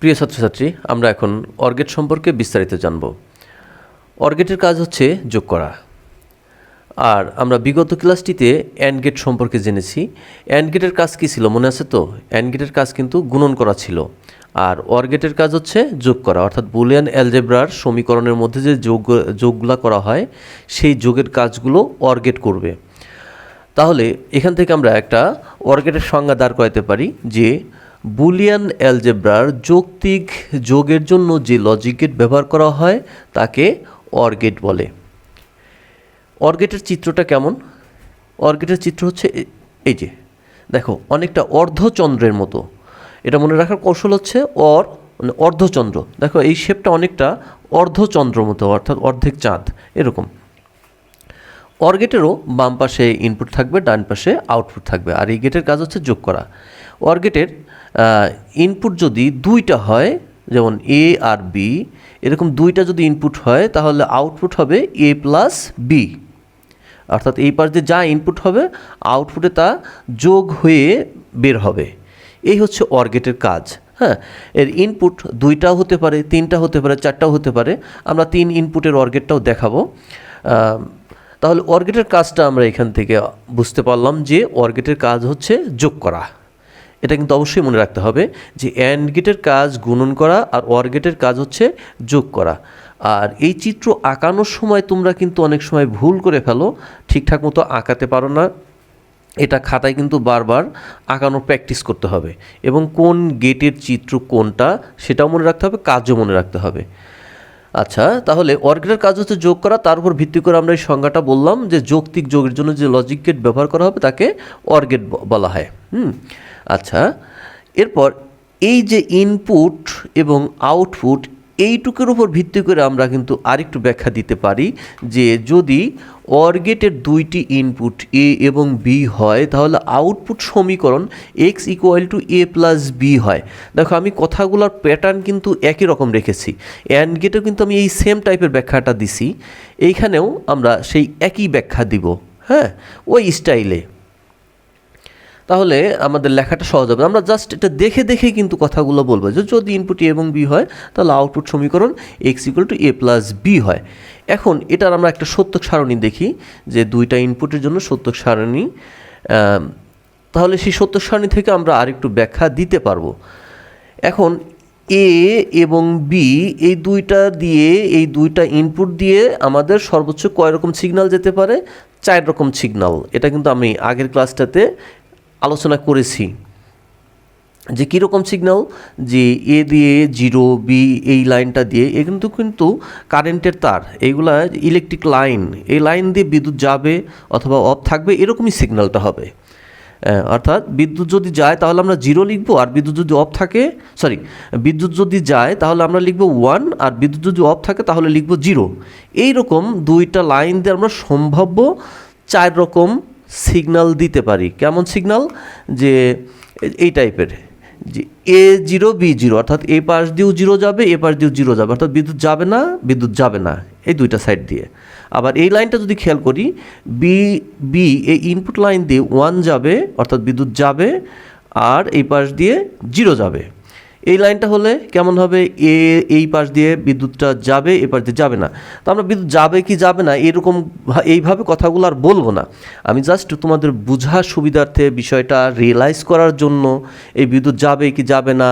প্রিয় ছাত্রছাত্রী, আমরা এখন অর্গেট সম্পর্কে বিস্তারিত জানব। অর্গেটের কাজ হচ্ছে যোগ করা। আর আমরা বিগত ক্লাসটিতে অ্যান্ড গেট সম্পর্কে জেনেছি। অ্যান্ড গেটের কাজ কী ছিল মনে আছে তো? অ্যান্ড গেটের কাজ কিন্তু গুণন করা ছিল, আর অর্গেটের কাজ হচ্ছে যোগ করা, অর্থাৎ বুলিয়ান অ্যালজেব্রার সমীকরণের মধ্যে যে যোগগুলো করা হয় সেই যোগের কাজগুলো অর্গেট করবে। তাহলে এখান থেকে আমরা একটা অর্গেটের সংজ্ঞা দাঁড় করাতে পারি যে বুলিয়ান অ্যালজেব্রার যৌক্তিক যোগের জন্য যে লজিক গেট ব্যবহার করা হয় তাকে অর্গেট বলে। অর্গেটের চিত্রটা কেমন? অর্গেটের চিত্র হচ্ছে এই যে দেখো, অনেকটা অর্ধচন্দ্রের মতো। এটা মনে রাখার কৌশল হচ্ছে মানে অর্ধচন্দ্র। দেখো এই শেপটা অনেকটা অর্ধচন্দ্র মতো, অর্থাৎ অর্ধেক চাঁদ এরকম। অর্গেটেরও বাম পাশে ইনপুট থাকবে, ডান পাশে আউটপুট থাকবে, আর এই গেটের কাজ হচ্ছে যোগ করা। অর্গেটের ইনপুট যদি দুইটা হয়, যেমন এ আর বি, এরকম দুইটা যদি ইনপুট হয় তাহলে আউটপুট হবে এ প্লাস বি, অর্থাৎ এই পাশ দিয়ে যা ইনপুট হবে আউটপুটে তা যোগ হয়ে বের হবে। এই হচ্ছে অর্গেটের কাজ। হ্যাঁ, এর ইনপুট দুইটাও হতে পারে, তিনটা হতে পারে, চারটাও হতে পারে। আমরা 3 ইনপুটের অর্গেটটাও দেখাবো। তাহলে অর্গেটের কাজটা আমরা এখান থেকে বুঝতে পারলাম যে অর্গেটের কাজ হচ্ছে যোগ করা। এটা কিন্তু অবশ্যই মনে রাখতে হবে যে অ্যান্ড গেটের কাজ গুণন করা আর অর্গেটের কাজ হচ্ছে যোগ করা। আর এই চিত্র আঁকানোর সময় তোমরা কিন্তু অনেক সময় ভুল করে ফেলো, ঠিকঠাক মতো আঁকাতে পারো না। এটা খাতায় কিন্তু বারবার আঁকানোর প্র্যাকটিস করতে হবে, এবং কোন গেটের চিত্র কোনটা সেটাও মনে রাখতে হবে, কাজও মনে রাখতে হবে। আচ্ছা, তাহলে অর্গেটের কাজ হচ্ছে যোগ করা। তার উপর ভিত্তি করে আমরা এই সংজ্ঞাটা বললাম যে যৌক্তিক যোগের জন্য যে লজিক গেট ব্যবহার করা হবে তাকে অর্গেট বলা হয়। আচ্ছা, এরপর এই যে ইনপুট এবং আউটপুট, এইটুকুর উপর ভিত্তি করে আমরা কিন্তু আরেকটু ব্যাখ্যা দিতে পারি যে যদি অর্গেটের দুইটি ইনপুট এ এবং বি হয় তাহলে আউটপুট সমীকরণ X equal to A plus B হয়। দেখো, আমি কথাগুলোর প্যাটার্ন কিন্তু একই রকম রেখেছি। অ্যান্ড গেটেও কিন্তু আমি এই সেম টাইপের ব্যাখ্যাটা দিছি, এইখানেও আমরা সেই একই ব্যাখ্যা দিব। হ্যাঁ, ওই স্টাইলে, তাহলে আমাদের লেখাটা সহজ হবে। আমরা জাস্ট এটা দেখে দেখে কিন্তু কথাগুলো বলবো যে যদি ইনপুট এ এবং বি হয় তাহলে আউটপুট সমীকরণ X equal to A plus B হয়। এখন এটার আমরা একটা সত্যক সারণী দেখি যে দুইটা ইনপুটের জন্য সত্যক সারণী। তাহলে সেই সত্যক সারণী থেকে আমরা আরেকটু ব্যাখ্যা দিতে পারবো। এখন এ এবং বি এই দুইটা ইনপুট দিয়ে আমাদের সর্বোচ্চ কয় রকম সিগন্যাল যেতে পারে? 4 রকম সিগন্যাল। এটা কিন্তু আমি আগের ক্লাসটাতে আলোচনা করেছি যে কীরকম সিগন্যাল, যে এ দিয়ে 0, বি এই লাইনটা দিয়ে এ কিন্তু কারেন্টের তার, এইগুলা ইলেকট্রিক লাইন, এই লাইন দিয়ে বিদ্যুৎ যাবে অথবা অফ থাকবে, এরকমই সিগন্যালটা হবে। অর্থাৎ বিদ্যুৎ যদি যায় তাহলে আমরা 0 লিখবো, আর বিদ্যুৎ যদি অফ থাকে, বিদ্যুৎ যদি যায় তাহলে আমরা লিখবো 1, আর বিদ্যুৎ যদি অফ থাকে তাহলে লিখবো 0। এইরকম দুইটা লাইন দিয়ে আমরা সম্ভাব্য 4 রকম সিগন্যাল দিতে পারি। কেমন সিগন্যাল? যে এই টাইপের, যে A0 B0, অর্থাৎ এ পাশ দিয়েও 0 যাবে, এ পাশ দিয়েও 0 যাবে, অর্থাৎ বিদ্যুৎ যাবে না এই দুইটা সাইড দিয়ে। আবার এই লাইনটা যদি খেয়াল করি, বি এই ইনপুট লাইন দিয়ে 1 যাবে, অর্থাৎ বিদ্যুৎ যাবে, আর এই পাশ দিয়ে 0 যাবে। এই লাইনটা হলে কেমন হবে? এই পাশ দিয়ে বিদ্যুৎটা যাবে, এ পাশ দিয়ে যাবে না। তো আমরা বিদ্যুৎ যাবে কি যাবে না এইভাবে কথাগুলো আর বলবো না। আমি জাস্ট তোমাদের বোঝার সুবিধার্থে, বিষয়টা রিয়েলাইজ করার জন্য এই বিদ্যুৎ যাবে কি যাবে না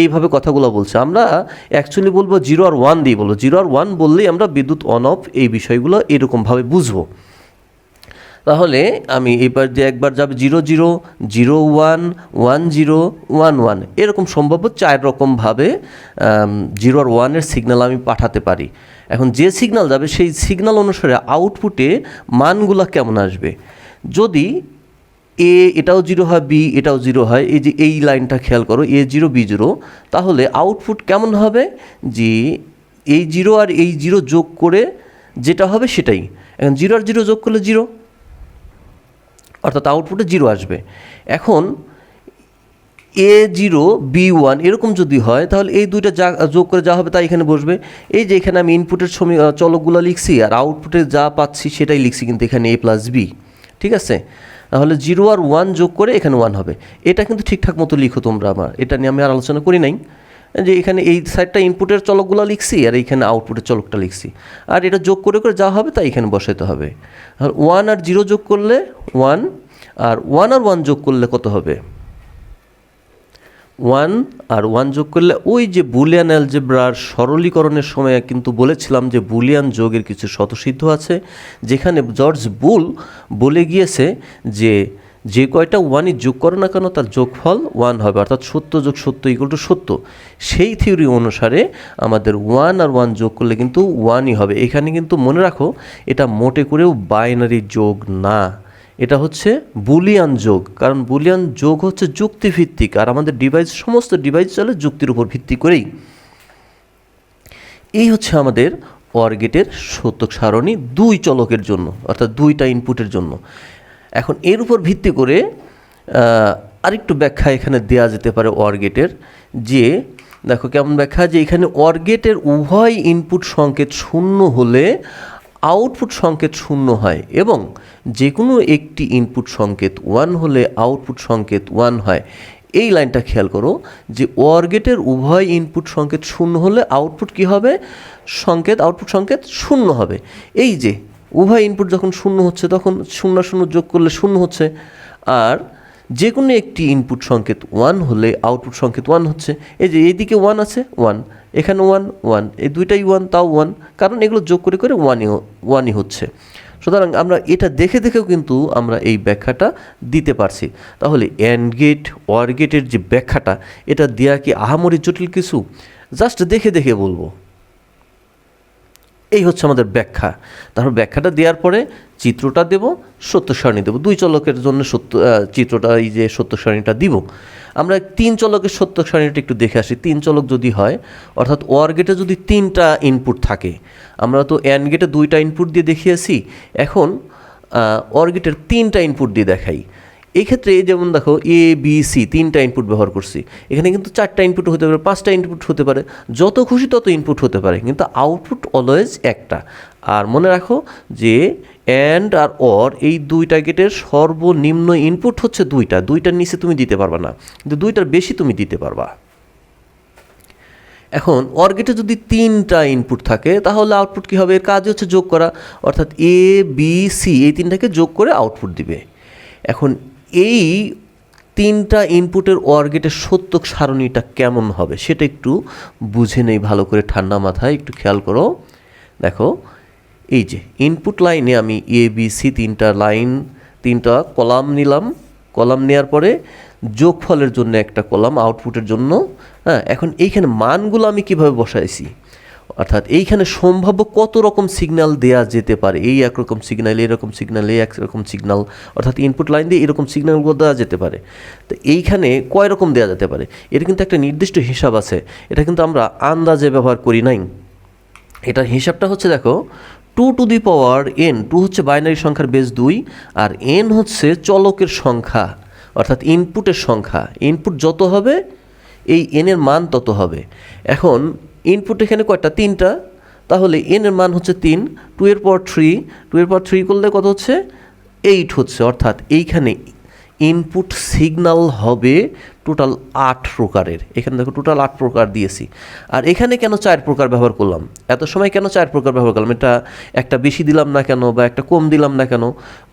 এইভাবে কথাগুলো বলছি। আমরা অ্যাকচুয়ালি বলবো 0 আর 1 দিয়ে বলবো। 0 আর 1 বললেই আমরা বিদ্যুৎ অন অফ এই বিষয়গুলো এরকমভাবে বুঝবো। তাহলে আমি এবার যে একবার যাবে 0 0 0 1 1 0 1 1, এরকম সম্ভাব্য 4 রকমভাবে 0 আর 1-এর সিগন্যাল আমি পাঠাতে পারি। এখন যে সিগন্যাল যাবে সেই সিগন্যাল অনুসারে আউটপুটে মানগুলো কেমন আসবে। যদি এ এটাও 0 হয়, বি এটাও 0 হয়, এই যে এই লাইনটা খেয়াল করো, A0 B0, তাহলে আউটপুট কেমন হবে? যে এই 0 আর এই 0 যোগ করে যেটা হবে সেটাই। এখন 0 আর 0 যোগ করলে 0, অর্থাৎ আউটপুটে 0 আসবে। এখন A0 B1 এরকম যদি হয় তাহলে এই দুইটা যোগ করে যা হবে তা এখানে বসবে। এই যে এখানে আমি ইনপুটের চলকগুলো লিখছি আর আউটপুটে যা পাচ্ছি সেটাই লিখছি, কিন্তু এখানে A প্লাস বি। ঠিক আছে, তাহলে 0 আর 1 যোগ করে এখানে 1 হবে। এটা কিন্তু ঠিকঠাক মতো লিখো তোমরা, এটা নিয়ে আমি আর আলোচনা করি নাই। যে এখানে এই সাইডটা ইনপুটের চলকগুলো লিখছি আর এইখানে আউটপুটের চলকটা লিখছি, আর এটা যোগ করে করে যা হবে তাই এখানে বসাতে হবে। আর 1 আর 0 যোগ করলে 1, আর 1 আর 1 যোগ করলে কত হবে? 1 আর 1 যোগ করলে ওই যে বুলিয়ান অ্যালজেব্রার সরলীকরণের সময় কিন্তু বলেছিলাম যে বুলিয়ান যোগের কিছু স্বতঃসিদ্ধ আছে, যেখানে জর্জ বুল বলে গিয়েছে যে কয়টা 1ই যোগ করো না কেন তার যোগফল 1 হবে, অর্থাৎ সত্য যোগ সত্য ইকুয়াল টু সত্য। সেই থিওরি অনুসারে আমাদের 1 আর 1 যোগ করলে কিন্তু 1ই হবে। এখানে কিন্তু মনে রাখো এটা মোটে করেও বাইনারি যোগ না, এটা হচ্ছে বুলিয়ান যোগ, কারণ বুলিয়ান যোগ হচ্ছে যুক্তিভিত্তিক, আর আমাদের সমস্ত ডিভাইস চলে যুক্তির উপর ভিত্তি করেই। এই হচ্ছে আমাদের OR গেটের সত্যক সারণী 2 চলকের জন্য, অর্থাৎ 2টা ইনপুটের জন্য। এখন এর উপর ভিত্তি করে আরেকটু ব্যাখ্যা এখানে দেওয়া যেতে পারে OR গেটের, যে দেখো কেমন ব্যাখ্যা, যে এখানে OR গেটের উভয় ইনপুট সংকেত 0 হলে আউটপুট সংকেত 0 হয়, এবং যে কোনো একটি ইনপুট সংকেত 1 হলে আউটপুট সংকেত 1 হয়। এই লাইনটা খেয়াল করো যে OR গেটের উভয় ইনপুট সংকেত 0 হলে আউটপুট কি হবে? আউটপুট সংকেত 0 হবে। এই যে উভয় ইনপুট যখন 0 হচ্ছে তখন 0 0 যোগ করলে 0 হচ্ছে, আর যে কোনো একটি ইনপুট সংকেত 1 হলে আউটপুট সংকেত 1 হচ্ছে। এই যে এইদিকে 1 আছে 1, এখানে 1 1, এই দুইটাই 1 তাও 1, কারণ এগুলো যোগ করে করে 1ই হচ্ছে। সুতরাং আমরা এটা দেখে দেখেও কিন্তু আমরা এই ব্যাখ্যাটা দিতে পারছি। তাহলে AND গেট OR গেটের যে ব্যাখ্যাটা, এটা দেওয়া কি আহামরি জটিল কিছু? জাস্ট দেখে দেখে বলবো। এই হচ্ছে আমাদের ব্যাখ্যা। তারপর ব্যাখ্যাটা দেওয়ার পরে চিত্রটা দেব, সত্য সারণী দেবো। 2 চলকের জন্য চিত্রটা, এই যে সত্য সারণীটা দিব। আমরা 3 চলকের সত্য সারণীটা একটু দেখে আসি। 3 চলক যদি হয়, অর্থাৎ OR গেটে যদি 3টা ইনপুট থাকে, আমরা তো AND গেটে 2টা ইনপুট দিয়ে দেখিয়েছি, এখন OR গেটের 3টা ইনপুট দিয়ে দেখাই। এই ক্ষেত্রে যেমন দেখো ABC 3টা ইনপুট ব্যবহার করছি, এখানে কিন্তু 4টা ইনপুট হতে পারে, 5টা ইনপুট হতে পারে, যত খুশি তত ইনপুট হতে পারে, কিন্তু আউটপুট অলওয়েজ একটা। আর মনে রাখো যে AND আর OR এই 2টা গেটের সর্বনিম্ন ইনপুট হচ্ছে 2টার নিচে তুমি দিতে পারবা না, কিন্তু 2টার বেশি তুমি দিতে পারবা। এখন OR গেটে যদি 3টা ইনপুট থাকে তাহলে আউটপুট কী হবে? এর কাজ হচ্ছে যোগ করা, অর্থাৎ ABC এই 3টাকে যোগ করে আউটপুট দিবে। এখন এই 3টা ইনপুটের OR গেটের সত্যক সারণীটা কেমন হবে সেটা একটু বুঝে নেই ভালো করে, ঠান্ডা মাথায় একটু খেয়াল করো। দেখো এই যে ইনপুট লাইনে আমি ABC 3টা কলাম নিলাম, কলাম নেওয়ার পরে যোগফলের জন্য একটা কলাম, আউটপুটের জন্য। হ্যাঁ, এখন এইখানে মানগুলো আমি কিভাবে বসাইছি, অর্থাৎ এইখানে সম্ভাব্য কত রকম সিগন্যাল দেয়া যেতে পারে, এই একরকম সিগন্যাল, এরকম সিগন্যাল, এই একরকম সিগন্যাল, অর্থাৎ ইনপুট লাইন দিয়ে এরকম সিগন্যালগুলো দেওয়া যেতে পারে। তো এইখানে কয় রকম দেওয়া যেতে পারে, এর কিন্তু একটা নির্দিষ্ট হিসাব আছে। এটা কিন্তু আমরা আন্দাজে ব্যবহার করি নাই, এটার হিসাবটা হচ্ছে দেখো 2 টু দি পাওয়ার n, 2 হচ্ছে বাইনারি সংখ্যার বেস 2, আর n হচ্ছে চলকের সংখ্যা, অর্থাৎ ইনপুটের সংখ্যা। ইনপুট যত হবে এই n এর মান তত হবে। এখন ইনপুট এখানে কয়টা? 3টা, তাহলে n এর মান হচ্ছে 3, 2 এর পাওয়ার 3 করলে কত হচ্ছে? 8 হচ্ছে। অর্থাৎ এইখানে ইনপুট সিগন্যাল হবে টোটাল 8 প্রকারের। এখানে দেখো টোটাল 8 প্রকার দিয়েছি। আর এখানে কেন 4 প্রকার ব্যবহার করলাম? এত সময় কেন 4 প্রকার ব্যবহার করলাম? এটা একটা বেশি দিলাম না কেন বা একটা কম দিলাম না কেন?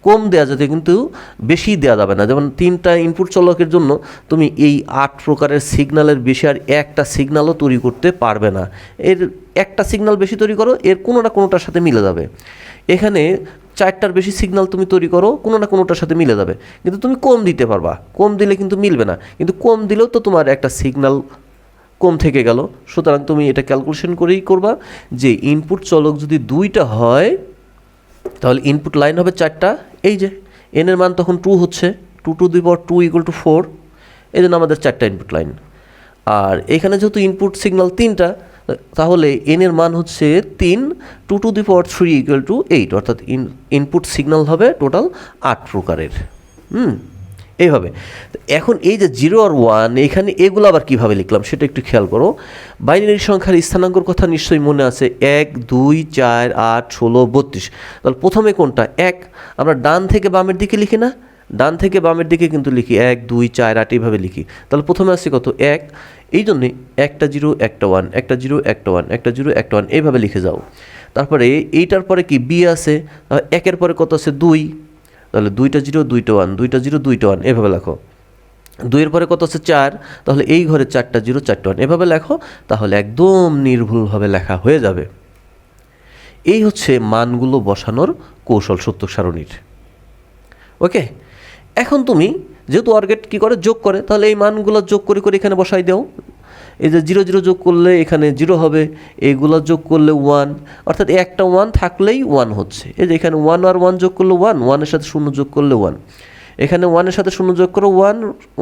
কম দেওয়া যাতে, কিন্তু বেশি দেওয়া যাবে না। যেমন 3টা ইনপুট চলকের জন্য তুমি এই 8 প্রকারের সিগন্যালের বেশি আর একটা সিগন্যালও তৈরি করতে পারবে না। এর একটা সিগন্যাল বেশি তৈরি করো, এর কোনো না কোনোটার সাথে মিলে যাবে। এখানে 4টার বেশি সিগন্যাল তুমি তৈরি করো, কোনো না কোনোটার সাথে মিলে যাবে, কিন্তু তুমি কম দিতে পারবা। কম দিলে কিন্তু মিলবে না, কিন্তু কম দিলেও তো তোমার একটা সিগন্যাল কম থেকে গেল। সুতরাং তুমি এটা ক্যালকুলেশন করেই করবা যে ইনপুট চলক যদি 2টা হয় তাহলে ইনপুট লাইন হবে 4টা। এই যে n এর মান তখন 2 হচ্ছে, 2 to the power 2 equal to 4, এই জন্য আমাদের 4টা ইনপুট লাইন। আর এখানে যেহেতু ইনপুট সিগন্যাল 3টা, তাহলে n এর মান হচ্ছে 3, 2 to the power 3 equal to 8, অর্থাৎ ইনপুট সিগন্যাল হবে টোটাল 8 প্রকারের। এইভাবে। এখন এই যে 0 আর 1, এখানে এগুলো আবার কীভাবে লিখলাম সেটা একটু খেয়াল করো। বাইনারি সংখ্যার স্থানাঙ্কর কথা নিশ্চয়ই মনে আছে, 1 2 4 8 16 32। তাহলে প্রথমে কোনটা? 1। আমরা ডান থেকে বামের দিকে লিখি না? ডান থেকে বামের দিকে কিন্তু লিখি 1 2 4 8 এইভাবে লিখি। তাহলে প্রথমে আসছে কত? 1। এই জন্যে একটা জিরো একটা ওয়ান, একটা জিরো একটা ওয়ান, একটা জিরো একটা ওয়ান, এইভাবে লিখে যাও। তারপরে এইটার পরে কি বি আছে, একের পরে কত আছে 2, তাহলে 2টা জিরো 2টা ওয়ান, 2টা জিরো 2টা ওয়ান, এভাবে লেখো। 2-এর পরে কত আছে 4, তাহলে এই ঘরে 4টা জিরো 4টা ওয়ান, এভাবে লেখো, তাহলে একদম নির্ভুলভাবে লেখা হয়ে যাবে। এই হচ্ছে মানগুলো বসানোর কৌশল সত্যক সারণীর। ওকে, এখন তুমি যেহেতু অর গেট কী করে যোগ করে, তাহলে এই মানগুলো যোগ করে করে এখানে বসাই দাও। এই যে 0 0 যোগ করলে এখানে 0 হবে, এইগুলো যোগ করলে 1, অর্থাৎ একটা 1 থাকলেই 1 হচ্ছে। এই যে এখানে 1 আর 1 যোগ করলে 1, 1-এর সাথে 0 যোগ করলে 1, এখানে 1-এর সাথে 0 যোগ করো 1,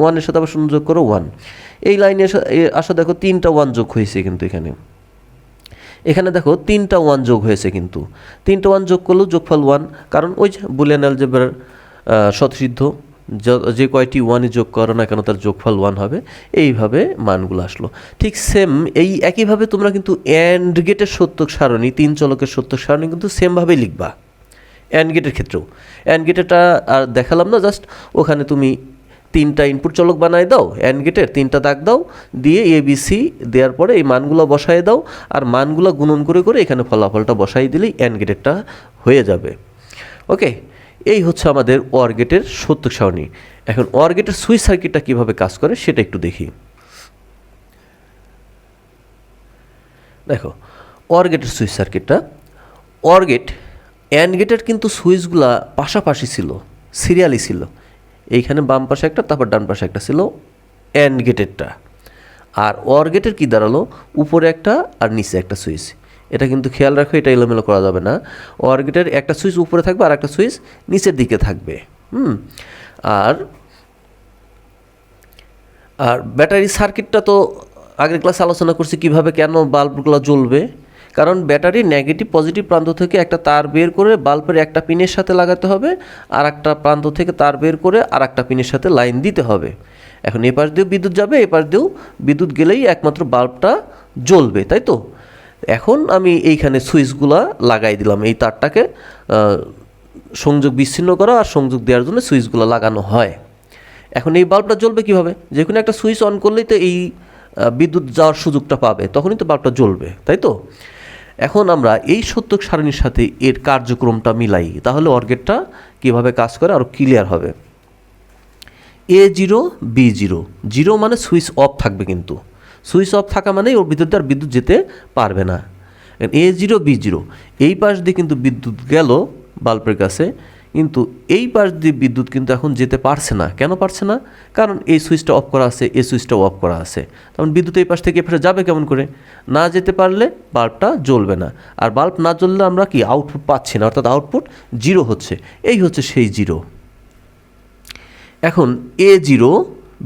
1-এর সাথে আবার 0 যোগ করো 1। এই লাইনে আসা দেখো 3টা 1 যোগ হয়েছে, কিন্তু এখানে দেখো 3টা 1 যোগ হয়েছে, কিন্তু 3টা 1 যোগ করলেও যোগফল 1, কারণ ওই যে বুলিয়ান অ্যালজেব্রার স্বতঃসিদ্ধ, যে কয়টি 1-ই যোগ করো না কেন তার যোগফল 1 হবে। এইভাবে মানগুলো আসলো। ঠিক সেম এই একইভাবে তোমরা কিন্তু অ্যান্ড গেটের সত্যক সারণী, 3 চলকের সত্যক সারণী কিন্তু সেমভাবেই লিখবা অ্যান্ড গেটের ক্ষেত্রেও। অ্যান্ড গেটেরটা আর দেখালাম না, জাস্ট ওখানে তুমি 3টা ইনপুট চলক বানায় দাও, অ্যান্ড গেটের 3টা দাগ দাও, দিয়ে ABC দেওয়ার পরে এই মানগুলো বসায় দাও, আর মানগুলো গুণন করে করে এখানে ফলাফলটা বসাই দিলেই অ্যান্ড গেটেরটা হয়ে যাবে। ওকে, এই হচ্ছে আমাদের অর গেটের সত্যক সারণী। এখন অর গেটের সুইচ সার্কিটটা কীভাবে কাজ করে সেটা একটু দেখি। দেখো অর গেটের সুইচ সার্কিটটা, অর গেট অ্যান্ড গেটের কিন্তু সুইচগুলা পাশাপাশি ছিল, সিরিয়ালি ছিল। এইখানে বাম পাশে একটা, তারপর ডান পাশে একটা ছিল অ্যান্ড গেটেরটা। আর অর গেটের কী দাঁড়ালো, উপরে একটা আর নিচে একটা সুইচ। এটা কিন্তু খেয়াল রাখো, এটা এলোমেলো করা যাবে না। অর গেটের একটা সুইচ উপরে থাকবে আর একটা সুইচ নিচের দিকে থাকবে। আর আর ব্যাটারি সার্কিটটা তো আগের ক্লাসে আলোচনা করছি কিভাবে কেন বাল্বগুলো জ্বলবে। কারণ ব্যাটারি নেগেটিভ পজিটিভ প্রান্ত থেকে একটা তার বের করে বাল্বের একটা পিনের সাথে লাগাতে হবে, আর একটা প্রান্ত থেকে তার বের করে আর একটা পিনের সাথে লাইন দিতে হবে। এখন এ পাশ দিয়েও বিদ্যুৎ যাবে, এ পাশ দিয়েও বিদ্যুৎ গেলেই একমাত্র বাল্বটা জ্বলবে, তাই তো। এখন আমি এইখানে সুইচগুলা লাগাই দিলাম, এই তারটাকে সংযোগ বিচ্ছিন্ন করা আর সংযোগ দেওয়ার জন্য সুইচগুলো লাগানো হয়। এখন এই বাল্বটা জ্বলবে কীভাবে, যে কোনো একটা সুইচ অন করলেই তো এই বিদ্যুৎ যাওয়ার সুযোগটা পাবে, তখনই তো বাল্বটা জ্বলবে, তাই তো। এখন আমরা এই সত্যক সারণীর সাথে এর কার্যক্রমটা মিলাই, তাহলে অর গেটটা কীভাবে কাজ করে আরও ক্লিয়ার হবে। A0 B0, 0 মানে সুইচ অফ থাকবে, কিন্তু সুইচ অফ থাকা মানেই ওর ভিতর দিয়ে আর বিদ্যুৎ যেতে পারবে না। A0 B0, এই পাশ দিয়ে কিন্তু বিদ্যুৎ গেল বাল্বের কাছে, কিন্তু এই পাশ দিয়ে বিদ্যুৎ কিন্তু এখন যেতে পারছে না। কেন পারছে না? কারণ এই সুইচটা অফ করা আছে, এই সুইচটাও অফ করা আছে। তখন বিদ্যুৎ এই পাশ থেকে ফেরে যাবে কেমন করে? না যেতে পারলে বাল্বটা জ্বলবে না। আর বাল্ব না জ্বললে আমরা কি আউটপুট পাচ্ছি না, অর্থাৎ আউটপুট 0 হচ্ছে। এই হচ্ছে সেই 0। এখন A0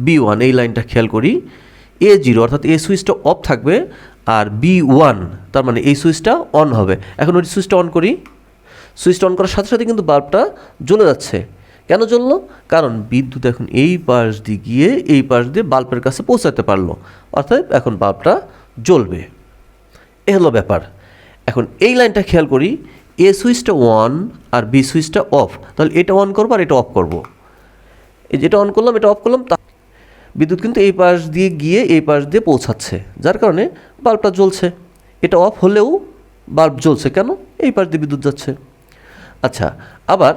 B1 এই লাইনটা খেয়াল করি। A0 অর্থাৎ এই সুইচটা অফ থাকবে, আর B1 তার মানে এই সুইচটা অন হবে। এখন ওই সুইচটা অন করি, সুইচটা অন করার সাথে সাথে কিন্তু বাল্বটা জ্বলে যাচ্ছে। কেন জ্বললো? কারণ বিদ্যুৎ এখন এই পাশ দিয়ে গিয়ে এই পাশ দিয়ে বাল্বের কাছে পৌঁছাতে পারলো, অর্থাৎ এখন বাল্বটা জ্বলবে। এ হলো ব্যাপার। এখন এই লাইনটা খেয়াল করি, এ সুইচটা অন আর বি সুইচটা অফ, তাহলে এটা অন করবো আর এটা অফ করবো। এই যেটা অন করলাম এটা অফ করলাম, বিদ্যুৎ কিন্তু এই পাশ দিয়ে গিয়ে এই পাশ দিয়ে পৌঁছাচ্ছে, যার কারণে বাল্বটা জ্বলছে। এটা অফ হলেও বাল্ব জ্বলছে, কেন? এই পাশ দিয়ে বিদ্যুৎ যাচ্ছে। আচ্ছা, আবার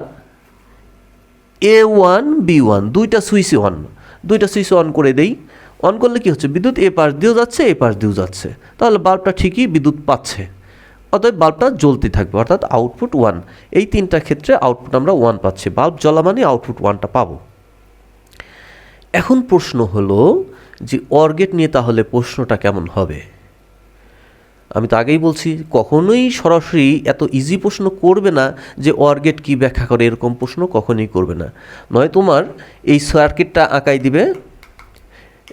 A1 B1 দুইটা সুইচই অন, দুইটা সুইচ অন করে দেই। অন করলে কি হচ্ছে? বিদ্যুৎ এ পাশ দিয়েও যাচ্ছে, এই পাশ দিয়েও যাচ্ছে, তাহলে বাল্বটা ঠিকই বিদ্যুৎ পাচ্ছে, অতএব বাল্বটা জ্বলতে থাকবে, অর্থাৎ আউটপুট 1। এই তিনটা ক্ষেত্রে আউটপুট আমরা 1 পাচ্ছি, বাল্ব জ্বলা মানে আউটপুট 1টা পাবো। এখন প্রশ্ন হলো যে অর গেট নিয়ে তাহলে প্রশ্নটা কেমন হবে? আমি তো আগেই বলছি, কখনোই সরাসরি এত ইজি প্রশ্ন করবে না যে অর গেট কী ব্যাখ্যা করে, এরকম প্রশ্ন কখনোই করবে না। নয় তোমার এই সার্কিটটা আঁকাই দিবে,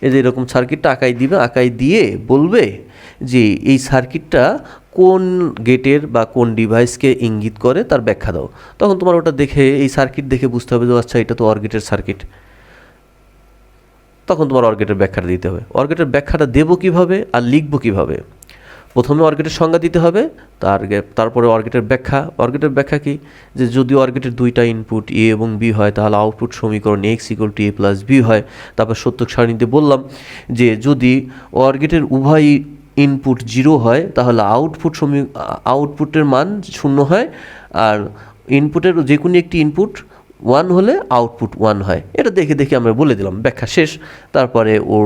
এই যে এরকম সার্কিটটা আঁকাই দিবে, আঁকাই দিয়ে বলবে যে এই সার্কিটটা কোন গেটের বা কোন ডিভাইসকে ইঙ্গিত করে তার ব্যাখ্যা দাও। তখন তোমার ওটা দেখে, এই সার্কিট দেখে বুঝতে হবে যে আচ্ছা এটা তো অর গেটের সার্কিট। তখন তোমার অর গেটের ব্যাখ্যাটা দিতে হবে। অর গেটের ব্যাখ্যাটা দেবো কীভাবে আর লিখবো কীভাবে? প্রথমে অর গেটের সংজ্ঞা দিতে হবে, তারপরে অর গেটের ব্যাখ্যা। অর গেটের ব্যাখ্যা কি, যে যদি অর গেটের দুইটা ইনপুট এ এবং বি হয় তাহলে আউটপুট সমীকরণ X equal to A plus B হয়। তারপর সত্যক সারণীতে বললাম যে যদি অর গেটের উভয় ইনপুট 0 হয় তাহলে আউটপুটের মান 0 হয়, আর ইনপুটের যে কোনো একটি ইনপুট 1 হলে আউটপুট 1 হয়। এটা দেখে দেখে আমরা বলে দিলাম, ব্যাখ্যা শেষ। তারপরে ওর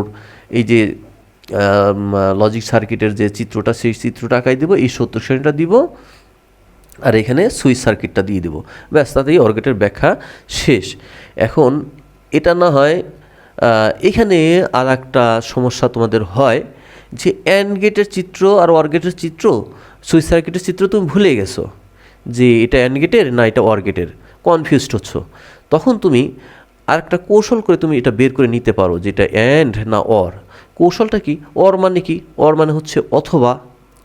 এই যে লজিক সার্কিটের যে চিত্রটা, সেই চিত্রটা আঁকাই দেবো, এই সত্যক সারণীটা দিব, আর এখানে সুইচ সার্কিটটা দিয়ে দেবো, ব্যাস, তাতেই অর গেটের ব্যাখ্যা শেষ। এখন এটা না হয় এখানে আর একটা সমস্যা তোমাদের হয় যে অ্যান্ড গেটের চিত্র আর অর গেটের চিত্র, সুইচ সার্কিটের চিত্র তুমি ভুলে গেছো যে এটা অ্যান্ড গেটের না এটা অর গেটের, কনফিউজড হচ্ছ। তখন তুমি আর একটা কৌশল করে তুমি এটা বের করে নিতে পারো যে এটা অ্যান্ড না অর। কৌশলটা কি? অর মানে কি? অর মানে হচ্ছে অথবা।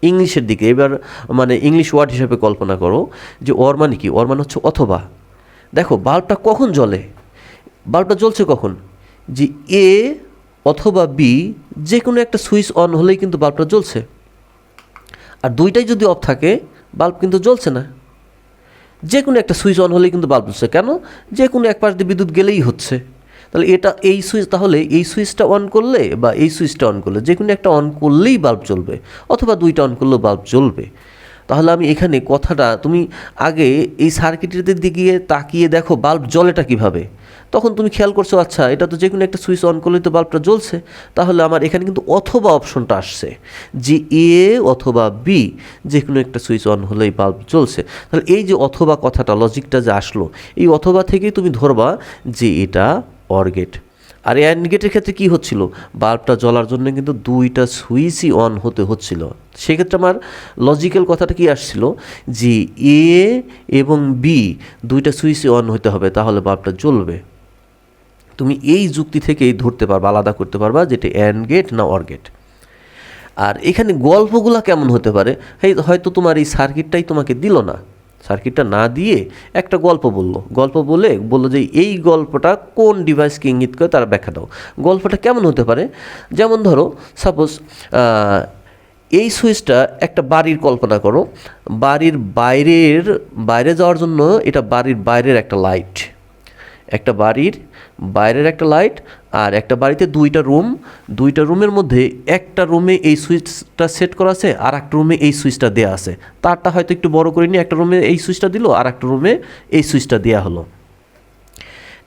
ইংলিশের দিকে এবার মানে ইংলিশ ওয়ার্ড হিসেবে কল্পনা করো যে অর মানে কি? অর মানে হচ্ছে অথবা। দেখো বাল্বটা কখন জ্বলে? বাল্বটা জ্বলছে কখন? যে এ অথবা বি যে কোনো একটা সুইচ অন হলেই কিন্তু বাল্বটা জ্বলছে। আর দুইটাই যদি অফ থাকে বাল্ব কিন্তু জ্বলছে না। যে কোনো একটা সুইচ অন হলেই কিন্তু বাল্ব জ্বলছে। কেন? যে কোনো এক পাশ দিয়ে বিদ্যুৎ গেলেই হচ্ছে। তাহলে এই সুইচ, তাহলে এই সুইচটা অন করলে বা এই সুইচটা অন করলে যে কোনো একটা অন করলেই বাল্ব জ্বলবে, অথবা দুইটা অন করলেও বাল্ব জ্বলবে। তাহলে আমি এখানে কথাটা, তুমি আগে এই সার্কিটের দিকে তাকিয়ে দেখো বাল্ব জ্বলেটা কীভাবে, তখন তুমি খেয়াল করছো আচ্ছা এটা তো যে কোনো একটা সুইচ অন করলেই তো বাল্বটা জ্বলছে। তাহলে আমার এখানে কিন্তু অথবা অপশনটা আসছে যে এ অথবা বি যে কোনো একটা সুইচ অন হলেই বাল্ব জ্বলছে। তাহলে এই যে অথবা কথাটা, লজিকটা যে আসলো, এই অথবা থেকেই তুমি ধরবা যে এটা অর গেট। আর অ্যান্ড গেটের ক্ষেত্রে কী হচ্ছিল? বাল্বটা জ্বলার জন্য কিন্তু দুইটা সুইচই অন হতে হচ্ছিল। সেক্ষেত্রে আমার লজিক্যাল কথাটা কি আসছিল যে এ এবং বি দুইটা সুইচই অন হতে হবে, তাহলে বাল্বটা জ্বলবে। তুমি এই যুক্তি থেকেই ধরতে পারবা, আলাদা করতে পারবা যেটা অ্যান্ড গেট না অর গেট। আর এখানে গল্পগুলো কেমন হতে পারে, হয়তো তোমার এই সার্কিটটাই তোমাকে দিল না, সার্কিটটা না দিয়ে একটা গল্প বললো যে এই গল্পটা কোন ডিভাইসকে ইঙ্গিত করে তারা ব্যাখ্যা দাও। গল্পটা কেমন হতে পারে? যেমন ধরো সাপোজ এই সুইচটা একটা বাড়ির কল্পনা করো, বাড়ির বাইরে যাওয়ার জন্য এটা বাড়ির বাইরের একটা লাইট, একটা বাড়ির বাইরের একটা লাইট, আর একটা বাড়িতে দুইটা রুমের মধ্যে একটা রুমে এই সুইচটা সেট করা আছে, আর একটা রুমে এই সুইচটা দেওয়া আছে। তারটা হয়তো একটু বড় করে নিয়ে একটা রুমে এই সুইচটা দিল, আর একটা রুমে এই সুইচটা দেওয়া হলো।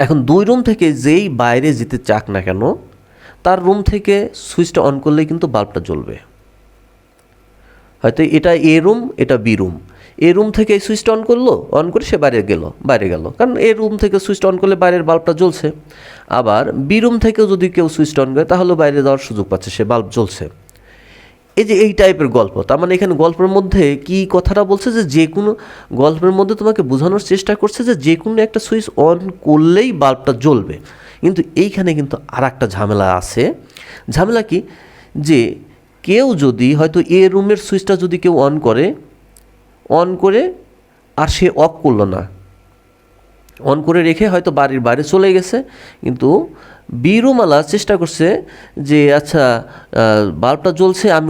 এখন দুই রুম থেকে যেই বাইরে যেতে চাক না কেন, তার রুম থেকে সুইচটা অন করলেই কিন্তু বাল্বটা জ্বলবে। হয়তো এটা এ রুম, এটা বি রুম। এ রুম থেকে এই সুইচটা অন করে সে বাইরে গেল, কারণ এ রুম থেকে সুইচটা অন করলে বাইরের বাল্বটা জ্বলছে। আবার বি রুম থেকেও যদি কেউ সুইচটা অন করে তাহলে বাইরে যাওয়ার সুযোগ পাচ্ছে, সে বাল্ব জ্বলছে। এই যে এই টাইপের গল্প, তার মানে এখানে গল্পের মধ্যে কি কথাটা বলছে যে কোনো গল্পের মধ্যে তোমাকে বোঝানোর চেষ্টা করছে যে কোনো একটা সুইচ অন করলেই বাল্বটা জ্বলবে। কিন্তু এইখানে কিন্তু আর একটা ঝামেলা আছে। ঝামেলা কি? যে কেউ যদি হয়তো এ রুমের সুইচটা যদি কেউ অন করে আর সে অফ করলো না, অন করে রেখে হয়তো বাড়ির বাইরে চলে গেছে, কিন্তু বি রুমওয়ালা চেষ্টা করছে যে আচ্ছা বাল্বটা জ্বলছে আমি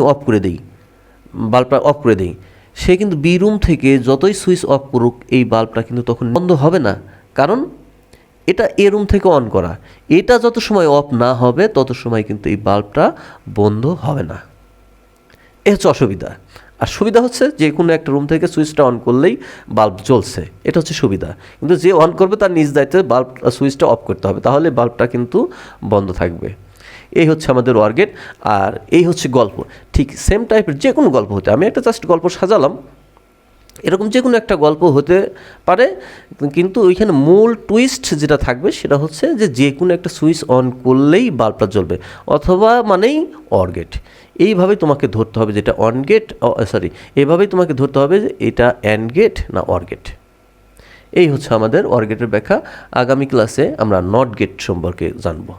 বাল্বটা অফ করে দিই। সে কিন্তু বি রুম থেকে যতই সুইচ অফ করুক এই বাল্বটা কিন্তু তখন বন্ধ হবে না, কারণ এটা এ রুম থেকে অন করা। এটা যত সময় অফ না হবে তত সময় কিন্তু এই বাল্বটা বন্ধ হবে না। এ হচ্ছে অসুবিধা। আর সুবিধা হচ্ছে যে কোনো একটা রুম থেকে সুইচটা অন করলেই বাল্ব জ্বলছে, এটা হচ্ছে সুবিধা। কিন্তু যে অন করবে তার নিজ দায়িত্বে সুইচটা অফ করতে হবে, তাহলে বাল্বটা কিন্তু বন্ধ থাকবে। এই হচ্ছে আমাদের অর গেট, আর এই হচ্ছে গল্প। ঠিক সেম টাইপের যে কোনো গল্প হতে, আমি একটা জাস্ট গল্প সাজালাম, এরকম যে কোনো একটা গল্প হতে পারে, কিন্তু ওইখানে মূল টুইস্ট যেটা থাকবে সেটা হচ্ছে যে কোনো একটা সুইচ অন করলেই বাল্বটা জ্বলবে, অথবা মানেই অর গেট। এইভাবেই তোমাকে ধরতে হবে যেটা এইভাবেই তোমাকে ধরতে হবে যে এটা অ্যান্ড গেট না অর গেট। এই হচ্ছে আমাদের অর গেটের ব্যাখ্যা। আগামী ক্লাসে আমরা নট গেট সম্পর্কে জানবো।